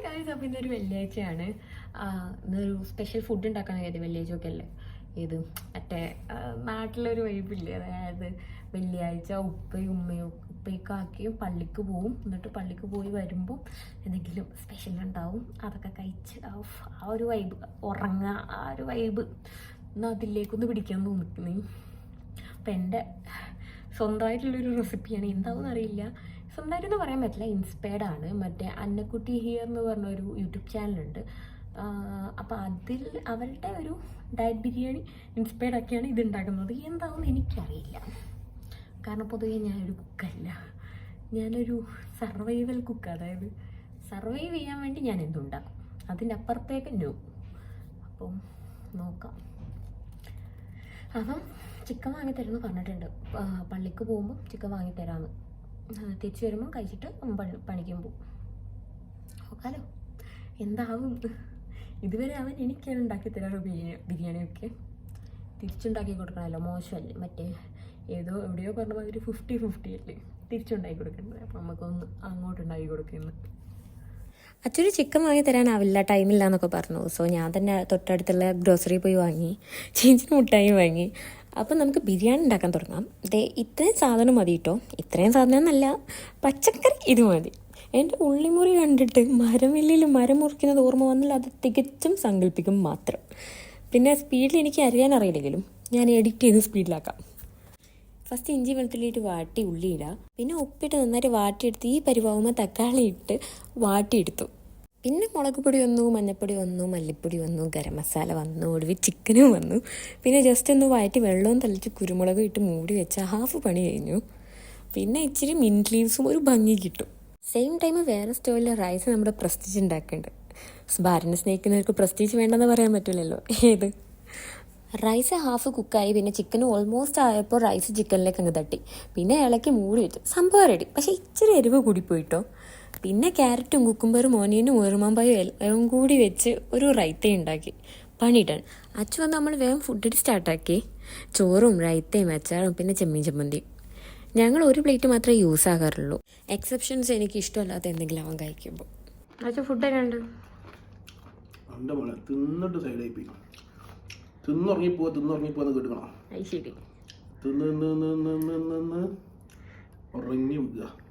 അപ്പോൾ ഇന്നൊരു വെള്ളിയാഴ്ചയാണ്. ഇന്നൊരു സ്പെഷ്യൽ ഫുഡ് ഉണ്ടാക്കാൻ കഴിയാതെ വെള്ളിയാഴ്ചയൊക്കെ അല്ലേ. ഇത് മറ്റേ നാട്ടിലൊരു വൈബില്ലേ, അതായത് വെള്ളിയാഴ്ച ഉപ്പയൊക്കെ ആക്കിയും പള്ളിക്ക് പോവും. എന്നിട്ട് പള്ളിക്ക് പോയി വരുമ്പോൾ എന്തെങ്കിലും സ്പെഷ്യൽ ഉണ്ടാവും. അതൊക്കെ കഴിച്ച് ആ ഒരു വൈബ്, ഉറങ്ങുക, ആ ഒരു വൈബ് എന്നാൽ അതിലേക്കൊന്ന് പിടിക്കാൻ തോന്നിക്കുന്നേ. അപ്പം എൻ്റെ സ്വന്തമായിട്ടുള്ളൊരു റെസിപ്പിയാണ്. എന്താവുമെന്ന് അറിയില്ല, സ്വന്തമായിട്ടൊന്നും പറയാൻ പറ്റില്ല, ഇൻസ്പയർഡ് ആണ്. മറ്റേ അന്നക്കുട്ടി ഹിയർ എന്ന് പറഞ്ഞൊരു യൂട്യൂബ് ചാനലുണ്ട്. അപ്പോൾ അതിൽ അവരുടെ ഒരു ഡയറ്റ് ബിരിയാണി ഇൻസ്പയർഡ് ആക്കിയാണ് ഇത് ഉണ്ടാക്കുന്നത്. എന്താവുമെന്ന് എനിക്കറിയില്ല, കാരണം പൊതുവെ ഞാനൊരു കുക്കല്ല, ഞാനൊരു സർവൈവൽ കുക്ക്. അതായത് സർവൈവ് ചെയ്യാൻ വേണ്ടി ഞാൻ എന്തുണ്ടാക്കും, അതിൻ്റെ അപ്പുറത്തേക്ക് നോ. അപ്പം നോക്കാം. അപ്പം ചിക്കൻ വാങ്ങിത്തരുമെന്ന് പറഞ്ഞിട്ടുണ്ട്. പള്ളിക്ക് പോകുമ്പോൾ ചിക്കൻ വാങ്ങിത്തരാമെന്ന്. തിരിച്ചു വരുമ്പോൾ കഴിച്ചിട്ട് പണിക്കും പോകും. നോക്കാലോ എന്താവും. ഇതുവരെ അവൻ എനിക്കാണ് ഉണ്ടാക്കി തരാറ് ബിരിയാണിയൊക്കെ. തിരിച്ചുണ്ടാക്കി കൊടുക്കണമല്ലോ, മോശമല്ലേ. മറ്റേ എവിടെയോ പറഞ്ഞ മാതിരി 50-50 അല്ലേ തിരിച്ചുണ്ടാക്കി കൊടുക്കേണ്ടത്. അപ്പം നമുക്കൊന്ന് അങ്ങോട്ടുണ്ടാക്കി കൊടുക്കുന്നത്. അച്ഛന് ചിക്കൻ വാങ്ങി തരാനാവില്ല, ടൈമില്ല എന്നൊക്കെ പറഞ്ഞു. സോ ഞാൻ തന്നെ തൊട്ടടുത്തുള്ള ഗ്രോസറി പോയി വാങ്ങി, ചേഞ്ചിന് മുട്ടായി വാങ്ങി. അപ്പം നമുക്ക് ബിരിയാണി ഉണ്ടാക്കാൻ തുടങ്ങാം. ഇത്രയും സാധനം മതി കേട്ടോ. ഇത്രയും സാധനം എന്നല്ല, പച്ചക്കറി ഇത് മതി. എൻ്റെ ഉള്ളിമുറി കണ്ടിട്ട് മരമില്ലിൽ മരം മുറിക്കുന്നത് ഓർമ്മ വന്നാൽ അത് തികച്ചും സങ്കല്പിക്കും മാത്രം. പിന്നെ സ്പീഡിൽ എനിക്ക് അറിയാനറിയില്ലെങ്കിലും ഞാൻ എഡിറ്റ് ചെയ്ത് സ്പീഡിലാക്കാം. ഫസ്റ്റ് ഇഞ്ചി വെളുത്തുള്ളിയിട്ട് വാട്ടി ഉള്ളിയിടുക, പിന്നെ ഉപ്പിട്ട് നന്നായിട്ട് വാട്ടിയെടുത്ത് ഈ പരിവാകുമ്പോൾ തക്കാളി ഇട്ട് വാട്ടിയെടുത്തു. പിന്നെ മുളക് പൊടി വന്നു, മഞ്ഞൾപ്പൊടി വന്നു, മല്ലിപ്പൊടി വന്നു, ഗരം മസാല വന്നു, ഒടുവിൽ ചിക്കനും വന്നു. പിന്നെ ജസ്റ്റ് ഒന്ന് വഴറ്റി വെള്ളവും തളിച്ച് കുരുമുളകും ഇട്ട് മൂടി വെച്ച ഹാഫ് പണി കഴിഞ്ഞു. പിന്നെ ഇച്ചിരി മിൻറ്റ് ലീവ്സും ഒരു ഭംഗി കിട്ടും. സെയിം ടൈം വേറെ സ്റ്റോവിൽ റൈസ് നമ്മുടെ പ്രസ്റ്റീജ് ഉണ്ടാക്കുന്നുണ്ട്. ഭാരനെ സ്നേഹിക്കുന്നവർക്ക് പ്രസ്റ്റീജ് വേണ്ടെന്ന് പറയാൻ പറ്റില്ലല്ലോ. ഏത് റൈസ് ഹാഫ് കുക്കായി. പിന്നെ ചിക്കൻ ഓൾമോസ്റ്റ് ആയപ്പോൾ റൈസ് ചിക്കനിലേക്ക് അങ്ങ് തട്ടി, പിന്നെ ഇളക്കി മൂടി വെച്ചു. സംഭവം റെഡി. പക്ഷേ ഇച്ചിരി എരിവ് കൂടിപ്പോയിട്ടോ. പിന്നെ ക്യാരറ്റും കുക്കുംബറും ഓനിയനും ഉറുമാമ്പായും എല്ലാം കൂടി വെച്ച് ഒരു റൈത്ത ഉണ്ടാക്കി. പണിയിട്ടാണ്. അച്ഛൻ വന്ന് നമ്മൾ വേഗം ഫുഡ് സ്റ്റാർട്ടാക്കി. ചോറും റൈത്തയും അച്ചാറും പിന്നെ ചെമ്മീൻ ചമ്മന്തിയും. ഞങ്ങൾ ഒരു പ്ലേറ്റ് മാത്രമേ യൂസ് ആകാറുള്ളൂ. എക്സെപ്ഷൻസ് എനിക്ക് ഇഷ്ടമല്ലാത്ത എന്തെങ്കിലും അവൻ കഴിക്കുമ്പോൾ. അച്ഛൻ ഫുഡ് എങ്ങനെയുണ്ട്?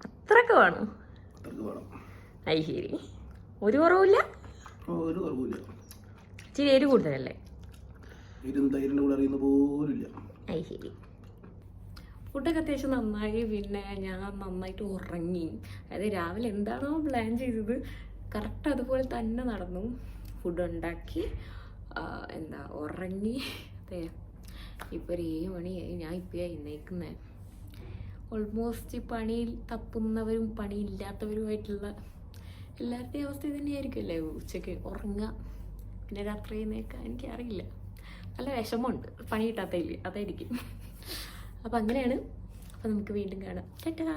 അത്രക്ക് വേണം. ശരി, ഒരു കുറവില്ല. ഇച്ചിരി എരി കൂടുതലല്ലേ? ശരി. ഫുഡൊക്കെ അത്യാവശ്യം നന്നായി. പിന്നെ ഞാൻ നന്നായിട്ട് ഉറങ്ങി. അതായത് രാവിലെ എന്താണോ പ്ലാൻ ചെയ്തത് കറക്റ്റ് അതുപോലെ തന്നെ നടന്നു. ഫുഡ് ഉണ്ടാക്കി, ഉറങ്ങി. അതെ, ഇപ്പോൾ ഒരു 7 മണിയായി. ഞാൻ ഇപ്പോൾ എഴുന്നേക്കുന്നത്. ഓൾമോസ്റ്റ് പണിയിൽ തപ്പുന്നവരും പണിയില്ലാത്തവരുമായിട്ടുള്ള എല്ലാവരുടെയും അവസ്ഥ തന്നെയായിരിക്കുമല്ലേ. ഉച്ചയ്ക്ക് ഉറങ്ങുക, പിന്നെ രാത്രി എഴുന്നേൽക്കുക. എനിക്കറിയില്ല, നല്ല വിഷമമുണ്ട് പണി കിട്ടാത്തതിൽ, അതായിരിക്കും. അപ്പം അങ്ങനെയാണ്. അപ്പം നമുക്ക് വീണ്ടും കാണാം. ടാറ്റാ.